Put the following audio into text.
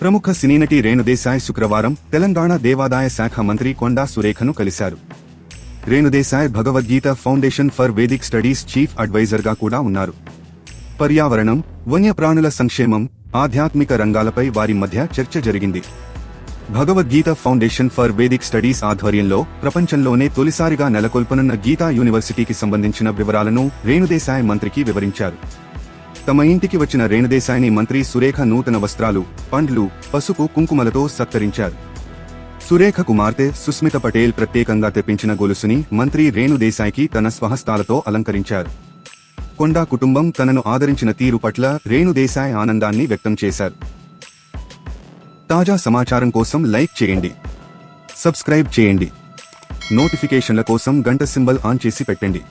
ప్రముఖ సినీ నటి రేణుదేశాయ్ శుక్రవారం తెలంగాణ దేవాదాయ శాఖ మంత్రి కొండా సురేఖను కలిశారు. Renu Desai Bhagavad Gita foundation for Vedic studies chief అడ్వైజర్గా కూడా ఉన్నారు. పర్యావరణం, వన్యప్రాణుల సంక్షేమం, ఆధ్యాత్మిక రంగాలపై వారి మధ్య చర్చ జరిగింది. Bhagavad Gita foundation for Vedic studies ఆధ్వర్యంలో ప్రపంచంలోనే తొలిసారిగా నెలకొల్పనున్న గీతా యూనివర్సిటీకి సంబంధించిన వివరాలను రేణుదేశాయ్ మంత్రికి వివరించారు. తమ ఇంటికి వచ్చిన రేణుదేశాయ్ని మంత్రి సురేఖ నూతన వస్త్రాలు, పండ్లు, పసుపు కుంకుమలతో సత్కరించారు. సురేఖ కుమార్తె సుస్మిత పటేల్ ప్రత్యేకంగా తెప్పించిన గొలుసుని మంత్రి రేణుదేశాయ్కి తన స్వహస్తాలతో అలంకరించారు. కొండా కుటుంబం తనను ఆదరించిన తీరు పట్ల రేణుదేశాయ్ ఆనందాన్ని వ్యక్తం చేశారు. తాజా సమాచారం కోసం లైక్ చేయండి, సబ్స్క్రైబ్ చేయండి, నోటిఫికేషన్ల కోసం గంట సింబల్ ఆన్ చేసి పెట్టండి.